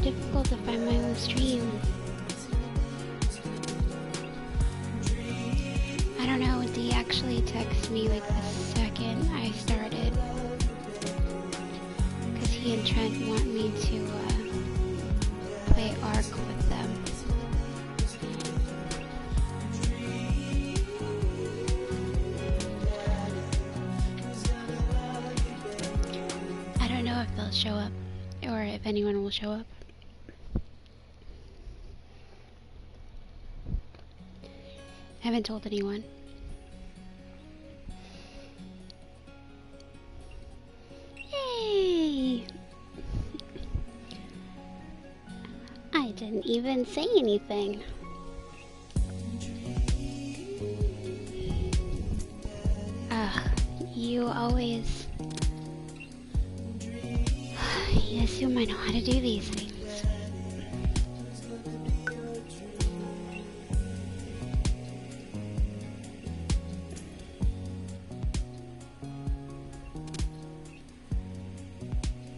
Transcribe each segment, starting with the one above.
difficult to find my own stream. I don't know, Dee actually texted me like the second I started. Because he and Trent want me to play Ark with them. I don't know if they'll show up, or if anyone will show up. I haven't told anyone. Hey! I didn't even say anything. You always... You assume I know how to do these things.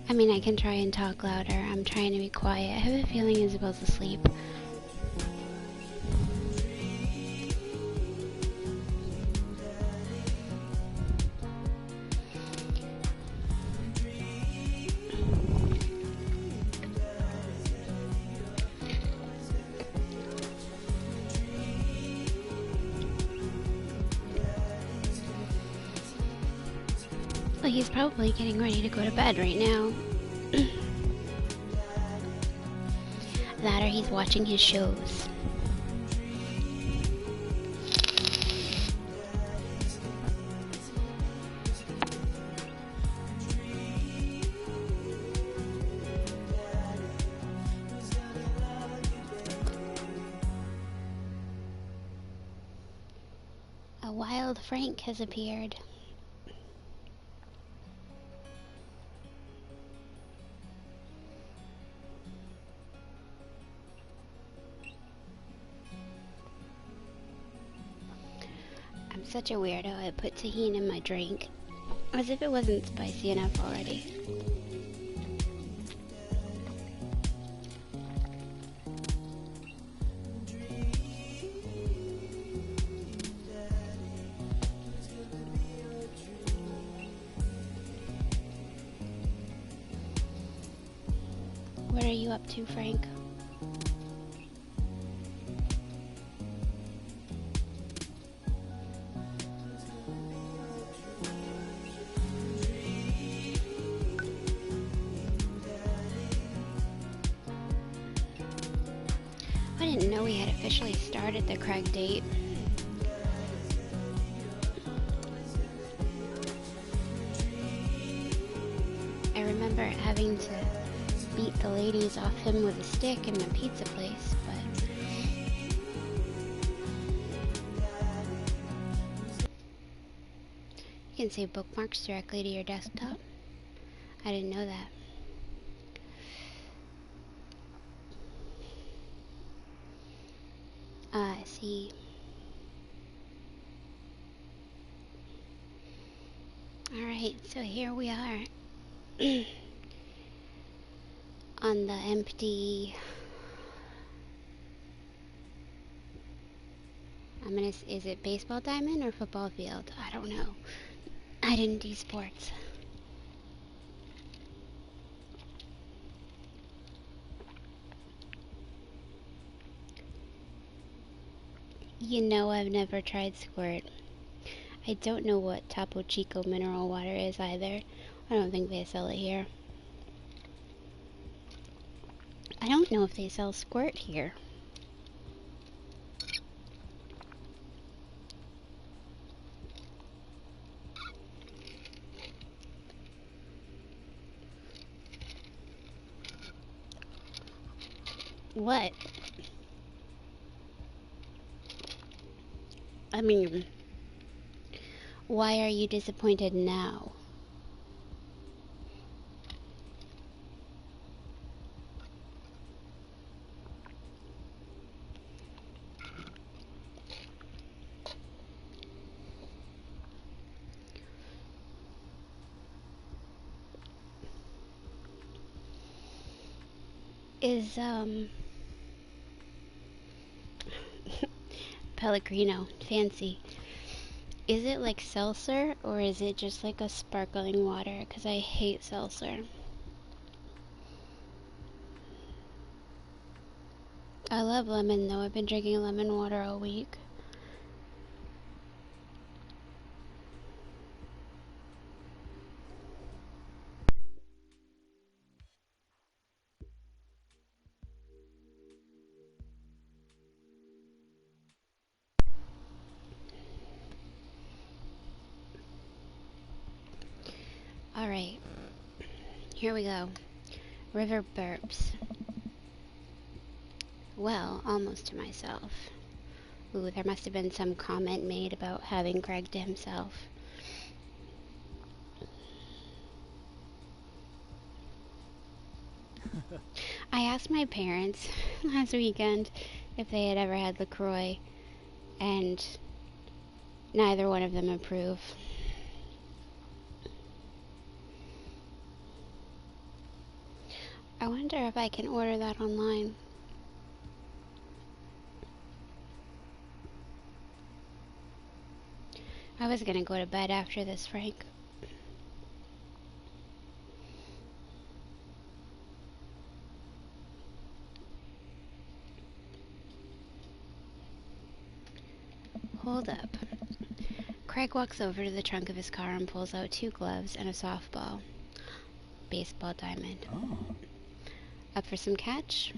I mean, I can try and talk louder. I'm trying to be quiet. I have a feeling Isabel's asleep. Well, he's probably getting ready to go to bed right now. That or he's watching his shows. A wild Frank has appeared. I'm such a weirdo. I put tahini in my drink, as if it wasn't spicy enough already. What are you up to, Frank? I didn't know we had officially started the Craig date. I remember having to beat the ladies off him with a stick in the pizza place, but you can save bookmarks directly to your desktop. I didn't know that. I see. Alright, so here we are. On the empty... is it baseball diamond or football field? I don't know. I didn't do sports. You know I've never tried squirt. I don't know what Topo Chico mineral water is either. I don't think they sell it here. I don't know if they sell squirt here. What? I mean, why are you disappointed now? Is, Pellegrino, fancy. Is it like seltzer, or is it just like a sparkling water? Because I hate seltzer. I love lemon, though. I've been drinking lemon water all week. Alright, here we go. River burps. Well, almost to myself. Ooh, there must have been some comment made about having Craig to himself. I asked my parents last weekend if they had ever had LaCroix, and neither one of them approve. I wonder if I can order that online. I was gonna go to bed after this, Frank. Hold up. Craig walks over to the trunk of his car and pulls out 2 gloves and a softball. Baseball diamond. Oh. Up for some catch?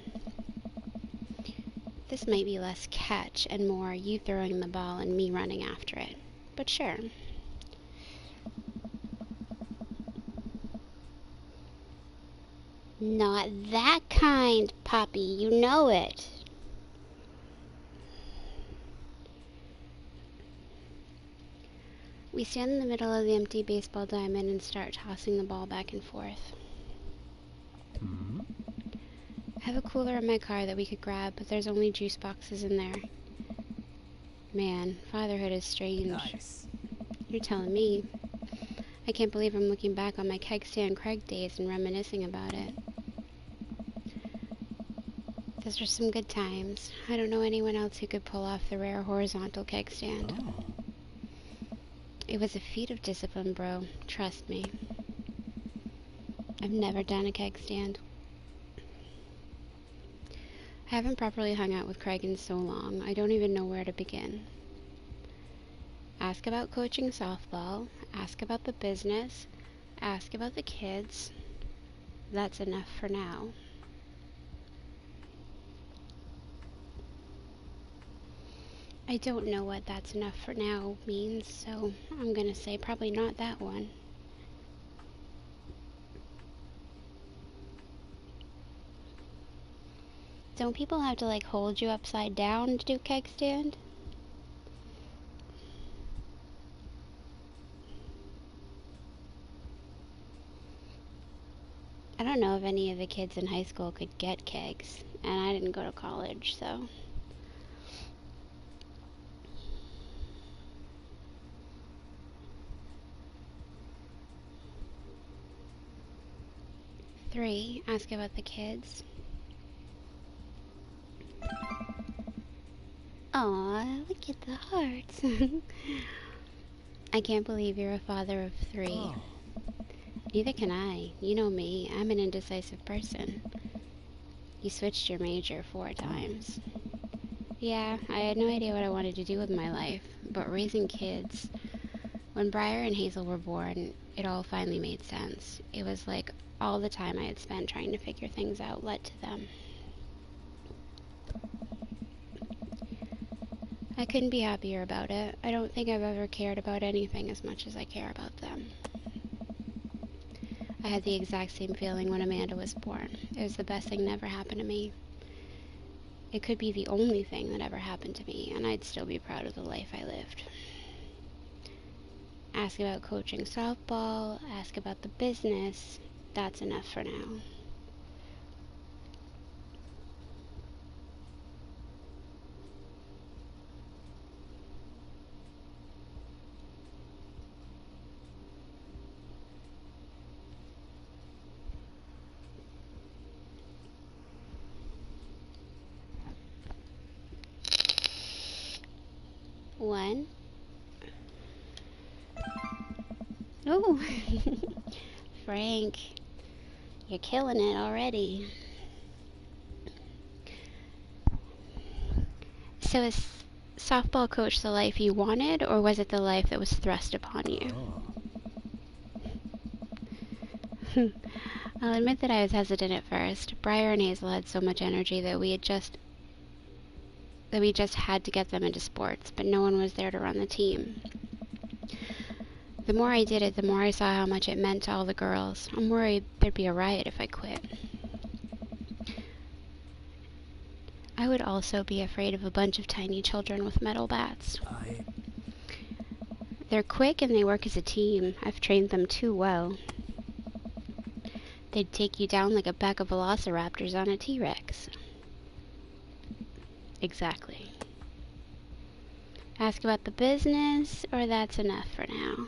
This might be less catch and more you throwing the ball and me running after it. But sure. Not that kind, Poppy. You know it. We stand in the middle of the empty baseball diamond and start tossing the ball back and forth. Mm-hmm. I have a cooler in my car that we could grab, but there's only juice boxes in there. Man, fatherhood is strange. Nice. You're telling me. I can't believe I'm looking back on my keg stand Craig days and reminiscing about it. Those were some good times. I don't know anyone else who could pull off the rare horizontal keg stand. Oh. It was a feat of discipline, bro. Trust me. I've never done a keg stand. I haven't properly hung out with Craig in so long, I don't even know where to begin. Ask about coaching softball, ask about the business, ask about the kids. That's enough for now. I don't know what that's enough for now means, so I'm gonna say probably not that one. Don't people have to like hold you upside down to do keg stand? I don't know if any of the kids in high school could get kegs, and I didn't go to college, so. Three, ask about the kids. Aw, look at the hearts. I can't believe you're a father of 3. Oh. Neither can I. You know me, I'm an indecisive person. You switched your major 4 times. Yeah, I had no idea what I wanted to do with my life, but raising kids. When Briar and Hazel were born, it all finally made sense. It was like all the time I had spent trying to figure things out led to them. I couldn't be happier about it. I don't think I've ever cared about anything as much as I care about them. I had the exact same feeling when Amanda was born. It was the best thing that ever happened to me. It could be the only thing that ever happened to me, and I'd still be proud of the life I lived. Ask about coaching softball, ask about the business. That's enough for now. One. Ooh. Frank, you're killing it already. So is softball coach the life you wanted, or was it the life that was thrust upon you? Oh. I'll admit that I was hesitant at first. Briar and Hazel had so much energy that we just had to get them into sports, but no one was there to run the team. The more I did it, the more I saw how much it meant to all the girls. I'm worried there'd be a riot if I quit. I would also be afraid of a bunch of tiny children with metal bats. They're quick and they work as a team. I've trained them too well. They'd take you down like a pack of velociraptors on a T-Rex. Exactly. Ask about the business, or that's enough for now?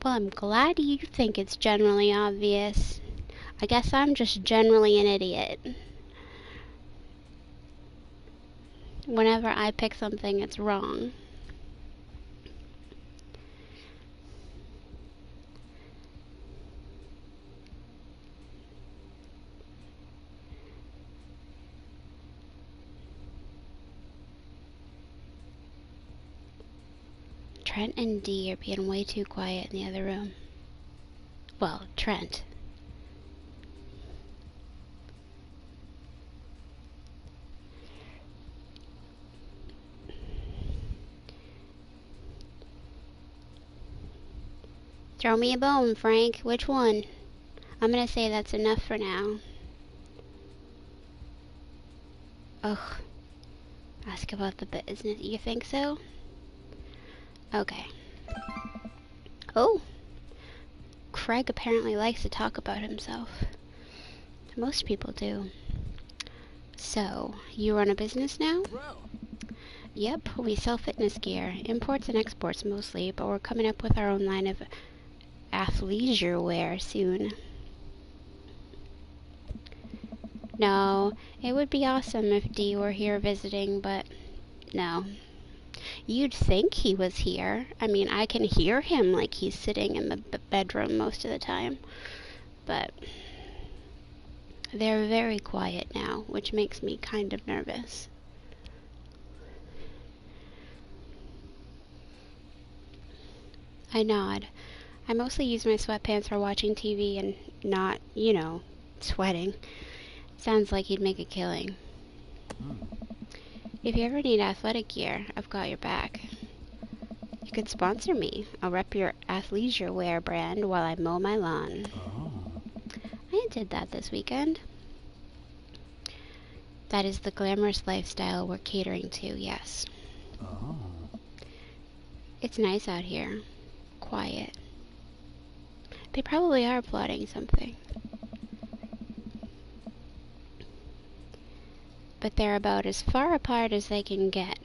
Well, I'm glad you think it's generally obvious. I guess I'm just generally an idiot. Whenever I pick something, it's wrong. Trent and Dee are being way too quiet in the other room. Well, Trent. Throw me a bone, Frank. Which one? I'm gonna say that's enough for now. Ugh. Ask about the business. You think so? Okay. Oh. Craig apparently likes to talk about himself. Most people do. So, you run a business now? Yep, we sell fitness gear. Imports and exports mostly, but we're coming up with our own line of athleisure wear soon. No, it would be awesome if Dee were here visiting, but no. You'd think he was here. I mean, I can hear him like he's sitting in the bedroom most of the time. But they're very quiet now, which makes me kind of nervous. I nod. I mostly use my sweatpants for watching TV and not, sweating. Sounds like he'd make a killing. If you ever need athletic gear, I've got your back. You could sponsor me. I'll rep your athleisure wear brand while I mow my lawn. Oh. I did that this weekend. That is the glamorous lifestyle we're catering to, yes. Oh. It's nice out here. Quiet. They probably are plotting something. But they're about as far apart as they can get.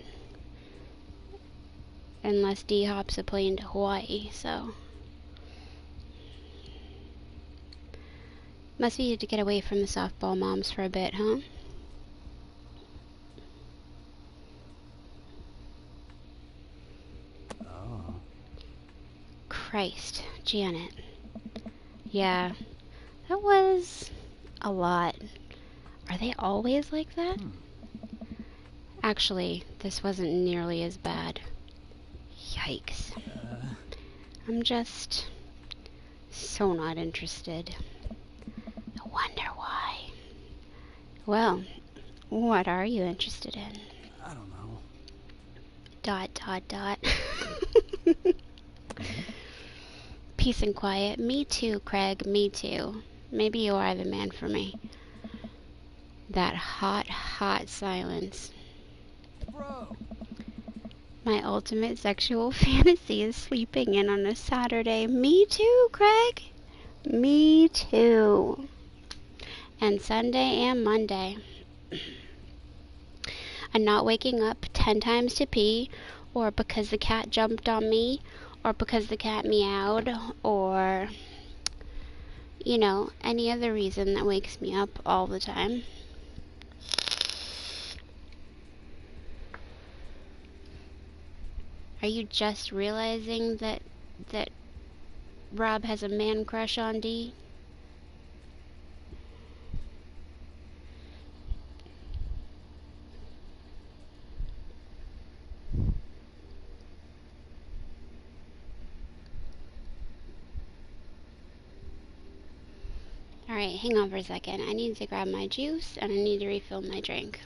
Unless Dee hops a plane to Hawaii, so. Must be to get away from the softball moms for a bit, huh? Oh. Christ, Janet. Yeah, that was a lot. Are they always like that? Actually, this wasn't nearly as bad. Yikes. I'm just so not interested. I wonder why. Well, what are you interested in? I don't know. ... Peace and quiet. Me too, Craig. Me too. Maybe you are the man for me. That hot, hot silence. Bro. My ultimate sexual fantasy is sleeping in on a Saturday. Me too, Craig. Me too. And Sunday and Monday. And not waking up 10 times to pee, or because the cat jumped on me, or because the cat meowed, or, any other reason that wakes me up all the time. Are you just realizing that Rob has a man crush on Dee? Alright, hang on for a second. I need to grab my juice and I need to refill my drink.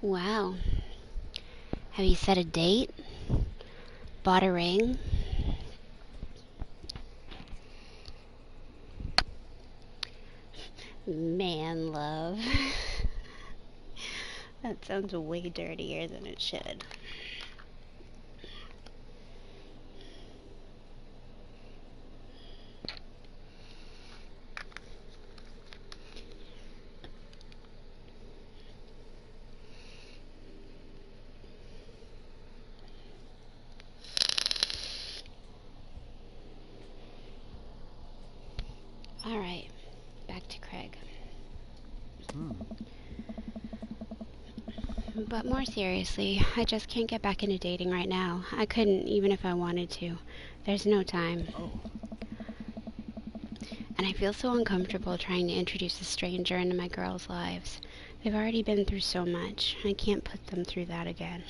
Wow. Have you set a date? Bought a ring? Man love. That sounds way dirtier than it should. Alright, back to Craig. But more seriously, I just can't get back into dating right now. I couldn't, even if I wanted to. There's no time. Oh. And I feel so uncomfortable trying to introduce a stranger into my girls' lives. They've already been through so much. I can't put them through that again.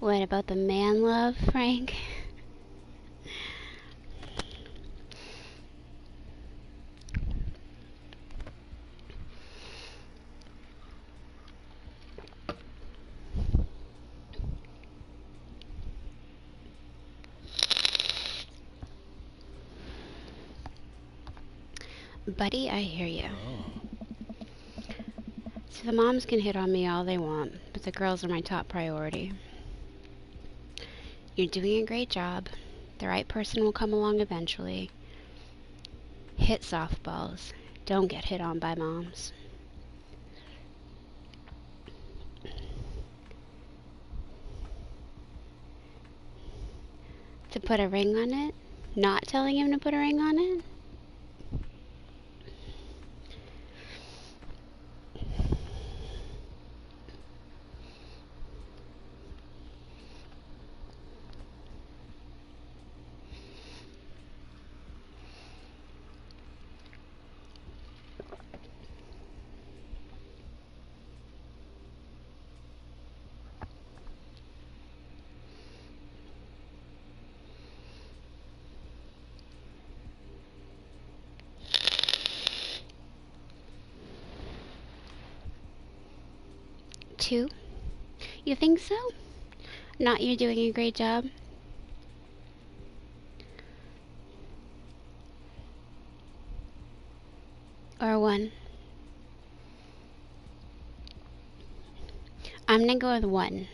What about the man love, Frank? Buddy, I hear you. So the moms can hit on me all they want, but the girls are my top priority. You're doing a great job. The right person will come along eventually. Hit softballs. Don't get hit on by moms. To put a ring on it? Not telling him to put a ring on it? 2? You think so? Not you doing a great job? Or 1? I'm gonna go with 1.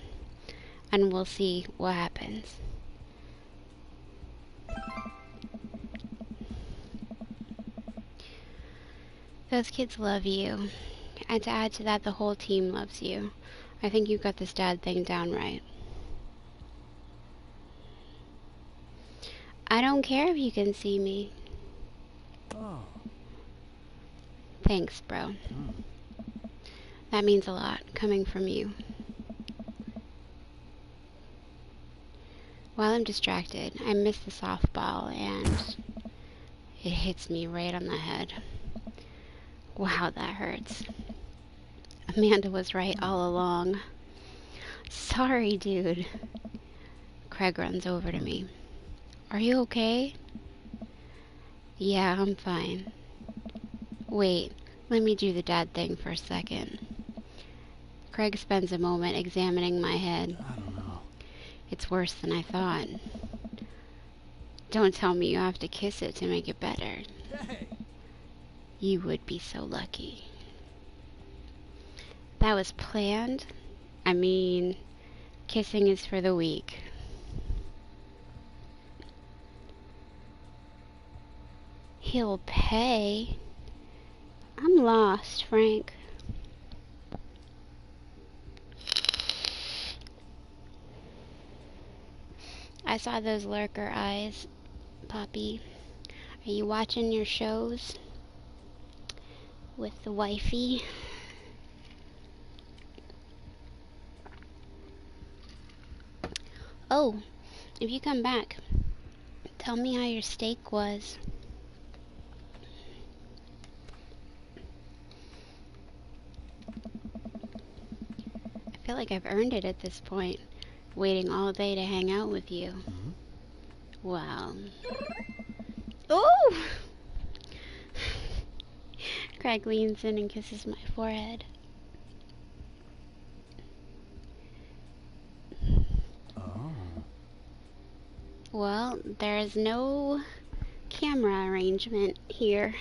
And we'll see what happens. Those kids love you. And to add to that, the whole team loves you. I think you've got this dad thing down right. I don't care if you can see me. Oh. Thanks, bro. That means a lot, coming from you. While I'm distracted, I miss the softball, and it hits me right on the head. Wow, that hurts. Amanda was right all along. Sorry, dude. Craig runs over to me. Are you okay? Yeah, I'm fine. Wait, let me do the dad thing for a second. Craig spends a moment examining my head. I don't know. It's worse than I thought. Don't tell me you have to kiss it to make it better. Hey! You would be so lucky. That was planned? I mean, kissing is for the weak. He'll pay? I'm lost, Frank. I saw those lurker eyes, Poppy. Are you watching your shows? With the wifey? Oh, if you come back, tell me how your steak was. I feel like I've earned it at this point, waiting all day to hang out with you. Wow. Oh! Craig leans in and kisses my forehead. Oh. Well, there's no camera arrangement here.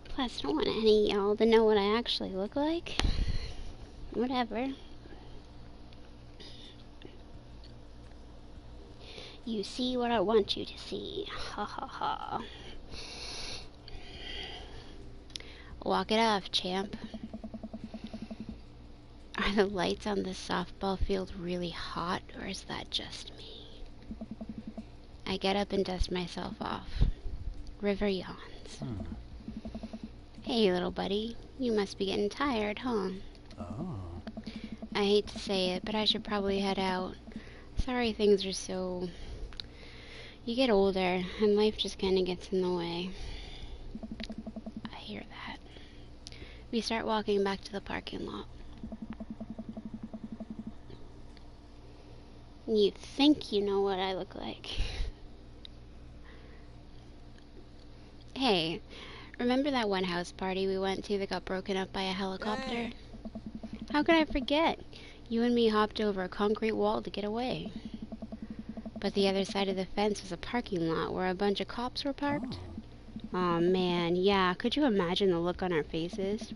Plus, I don't want any of y'all to know what I actually look like. Whatever. You see what I want you to see. Ha ha ha. Walk it off, champ. Are the lights on the softball field really hot, or is that just me? I get up and dust myself off. River yawns. Hey, little buddy. You must be getting tired, huh? Oh. I hate to say it, but I should probably head out. Sorry things are so... You get older, and life just kind of gets in the way. I hear that. We start walking back to the parking lot. You think you know what I look like. Hey, remember that one house party we went to that got broken up by a helicopter? Hey. How could I forget? You and me hopped over a concrete wall to get away. But the other side of the fence was a parking lot where a bunch of cops were parked. Aw, man, yeah, could you imagine the look on our faces?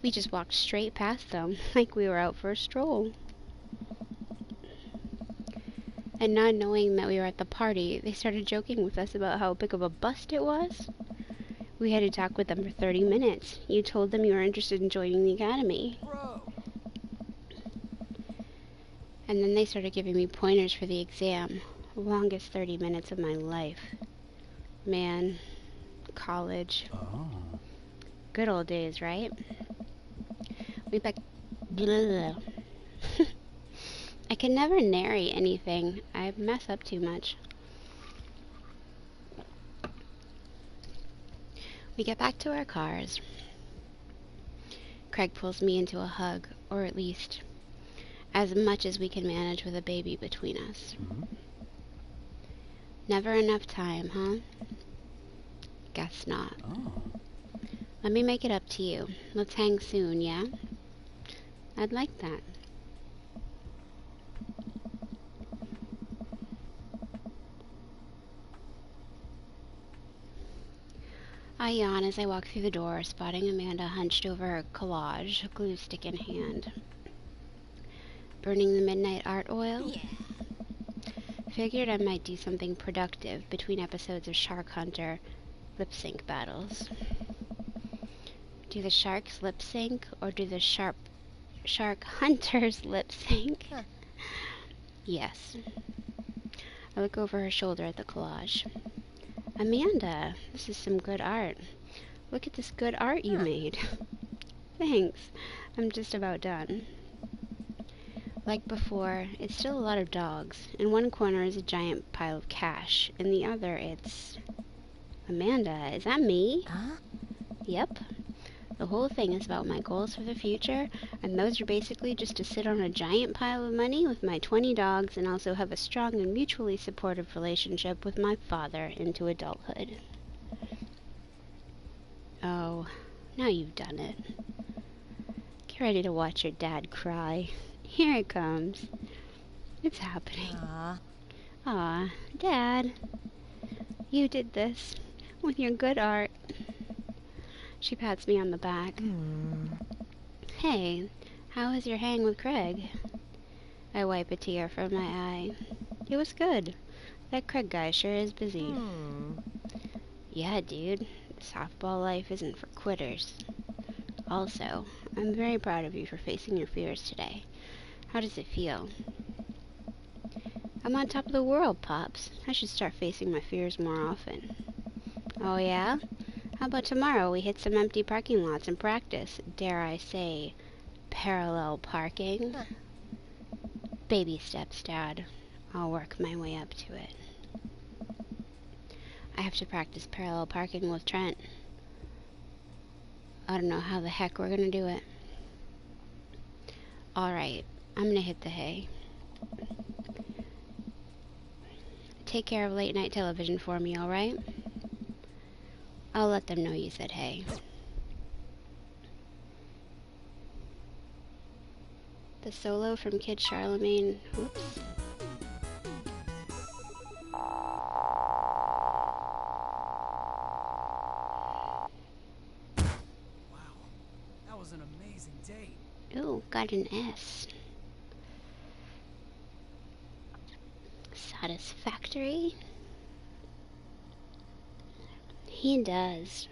We just walked straight past them, like we were out for a stroll. And not knowing that we were at the party, they started joking with us about how big of a bust it was. We had to talk with them for 30 minutes. You told them you were interested in joining the academy. Bro! And then they started giving me pointers for the exam. Longest 30 minutes of my life. Man, college. Oh. Good old days, right? We back... I can never narrate anything. I mess up too much. We get back to our cars. Craig pulls me into a hug, or at least as much as we can manage with a baby between us. Never enough time, huh? Guess not. Oh. Let me make it up to you. Let's hang soon, yeah? I'd like that. I yawn as I walk through the door, spotting Amanda hunched over her collage, a glue stick in hand. Burning the midnight art oil? Yeah. Figured I might do something productive between episodes of Shark Hunter lip sync battles. Do the sharks lip sync, or do the shark hunters lip sync? Huh. Yes. I look over her shoulder at the collage. Amanda, this is some good art. Look at this good art you made. Thanks. I'm just about done. Like before, it's still a lot of dogs. In one corner is a giant pile of cash. In the other, it's... Amanda, is that me? Huh? Yep. The whole thing is about my goals for the future, and those are basically just to sit on a giant pile of money with my 20 dogs and also have a strong and mutually supportive relationship with my father into adulthood. Oh, now you've done it. Get ready to watch your dad cry. Here it comes. It's happening. Aw, Dad. You did this with your good art. She pats me on the back. Hey, how was your hang with Craig? I wipe a tear from my eye. It was good. That Craig guy sure is busy. Yeah, dude. Softball life isn't for quitters. Also, I'm very proud of you for facing your fears today. How does it feel? I'm on top of the world, Pops. I should start facing my fears more often. Oh yeah? How about tomorrow we hit some empty parking lots and practice, dare I say, parallel parking? Huh. Baby steps, Dad. I'll work my way up to it. I have to practice parallel parking with Trent. I don't know how the heck we're gonna do it. Alright, I'm gonna hit the hay. Take care of late night television for me, alright? I'll let them know you said hey. The solo from Kid Charlemagne. Oops. Wow. That was an amazing day. Ooh, got an S. Satisfactory? He does.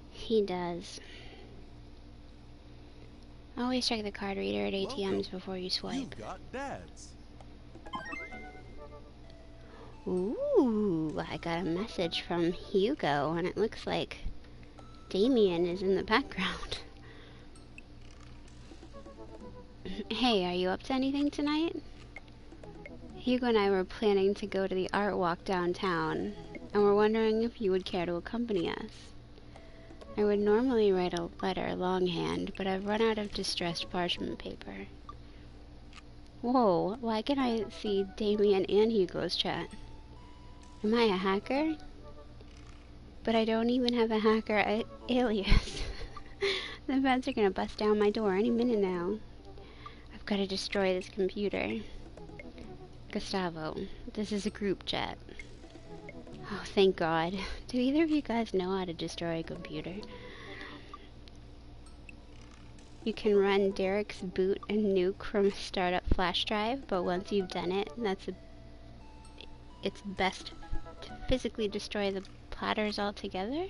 He does. Always check the card reader at ATMs before you swipe. You've got dads. Ooh, I got a message from Hugo, and it looks like Damien is in the background. Hey, are you up to anything tonight? Hugo and I were planning to go to the art walk downtown, and we're wondering if you would care to accompany us. I would normally write a letter longhand, but I've run out of distressed parchment paper. Whoa, why can I see Damien and Hugo's chat? Am I a hacker? But I don't even have a hacker alias. The feds are gonna bust down my door any minute now. I've gotta destroy this computer. Gustavo, this is a group chat. Oh, thank God. Do either of you guys know how to destroy a computer? You can run Derek's boot and nuke from a startup flash drive, but once you've done it, it's best to physically destroy the platters altogether.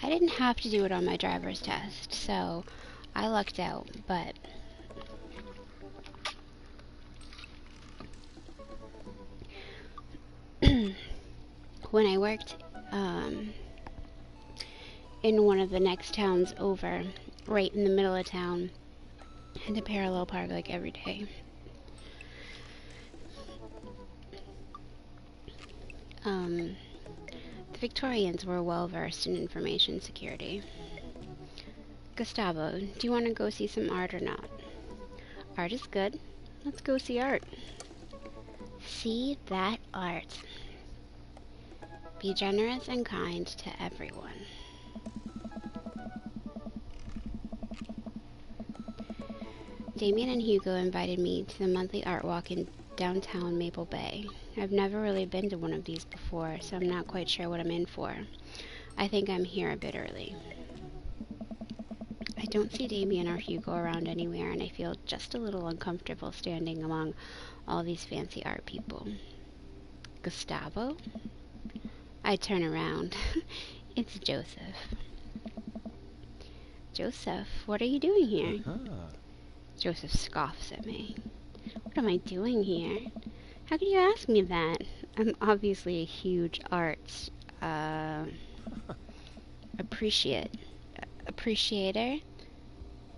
I didn't have to do it on my driver's test, so I lucked out, but when I worked in one of the next towns over, right in the middle of town, I had to parallel park like every day. The Victorians were well versed in information security. Gustavo, do you want to go see some art or not? Art is good. Let's go see art. See that art. Be generous and kind to everyone. Damien and Hugo invited me to the monthly art walk in downtown Maple Bay. I've never really been to one of these before, so I'm not quite sure what I'm in for. I think I'm here a bit early. I don't see Damien or Hugo around anywhere, and I feel just a little uncomfortable standing among all these fancy art people. Gustavo? I turn around. It's Joseph. Joseph, what are you doing here? Joseph scoffs at me. What am I doing here? How can you ask me that? I'm obviously a huge arts, appreciator,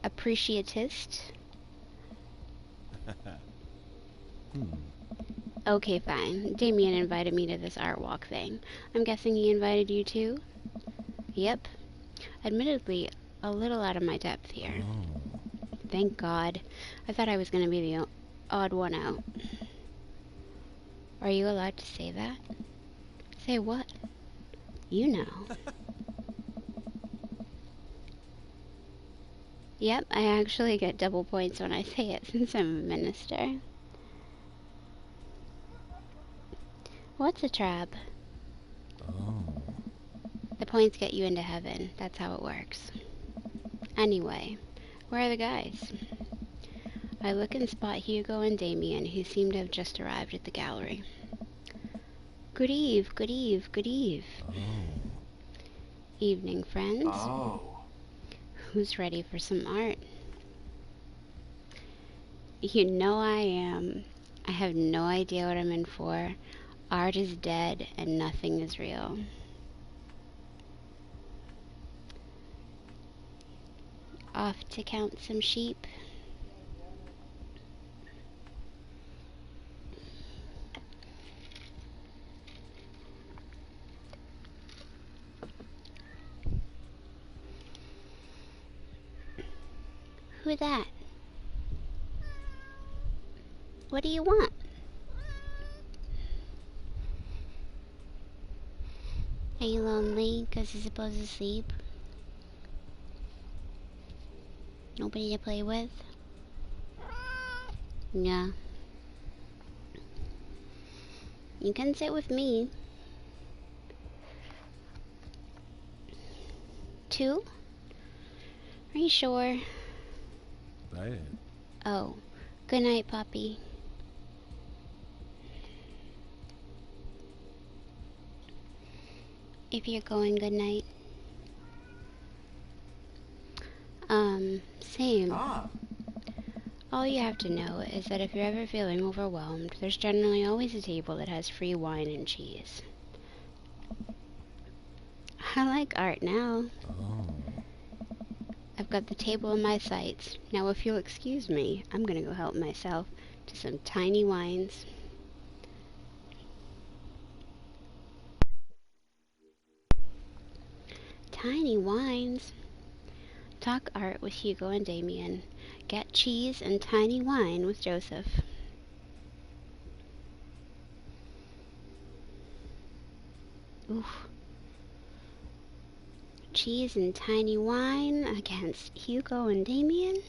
appreciatist. Okay, fine. Damien invited me to this art walk thing. I'm guessing he invited you too? Yep. Admittedly, a little out of my depth here. Thank God. I thought I was going to be the odd one out. Are you allowed to say that? Say what? You know. Yep, I actually get double points when I say it since I'm a minister. What's a trap? The points get you into heaven. That's how it works. Anyway, where are the guys? I look and spot Hugo and Damien, who seem to have just arrived at the gallery. Good eve, good eve, good eve. Evening, friends. Who's ready for some art? You know I am. I have no idea what I'm in for. Art is dead and nothing is real. Off to count some sheep. Who that? What do you want? Are you lonely because you're supposed to sleep? Nobody to play with? Yeah. You can sit with me. 2? Are you sure? Right. Oh. Good night, puppy. If you're going, good night. Same. All you have to know is that if you're ever feeling overwhelmed, there's generally always a table that has free wine and cheese. I like art now. I've got the table in my sights. Now if you'll excuse me, I'm gonna go help myself to some tiny wines. Tiny wines? Talk art with Hugo and Damien. Get cheese and tiny wine with Joseph. Oof. Cheese and tiny wine against Hugo and Damien?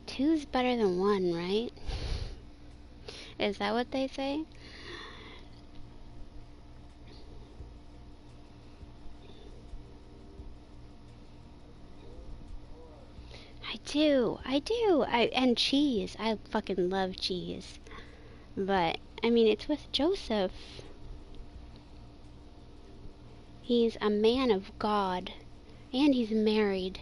2's better than 1, right? Is that what they say? I do. And cheese. I fucking love cheese. But, I mean, it's with Joseph. He's a man of God. And he's married.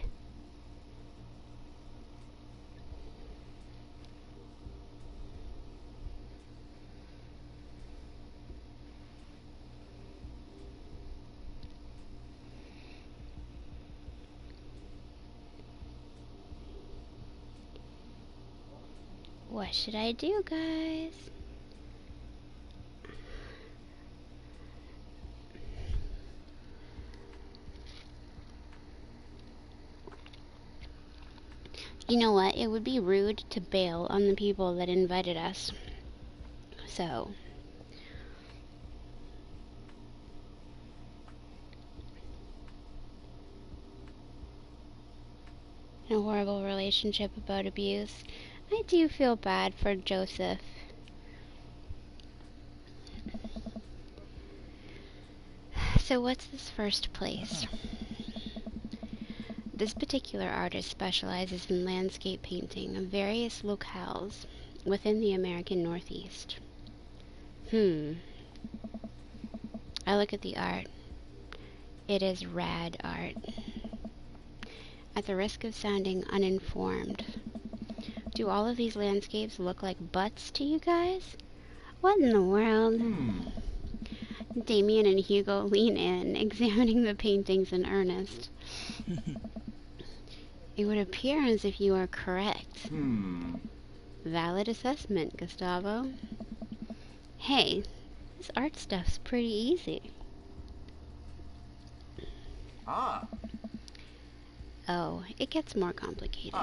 What should I do, guys? You know what? It would be rude to bail on the people that invited us. So, in a horrible relationship about abuse, I do feel bad for Joseph. So what's this first place? This particular artist specializes in landscape painting of various locales within the American Northeast. I look at the art. It is rad art. At the risk of sounding uninformed, do all of these landscapes look like butts to you guys? What in the world? Damien and Hugo lean in, examining the paintings in earnest. It would appear as if you are correct. Valid assessment, Gustavo. Hey, this art stuff's pretty easy. Oh, it gets more complicated.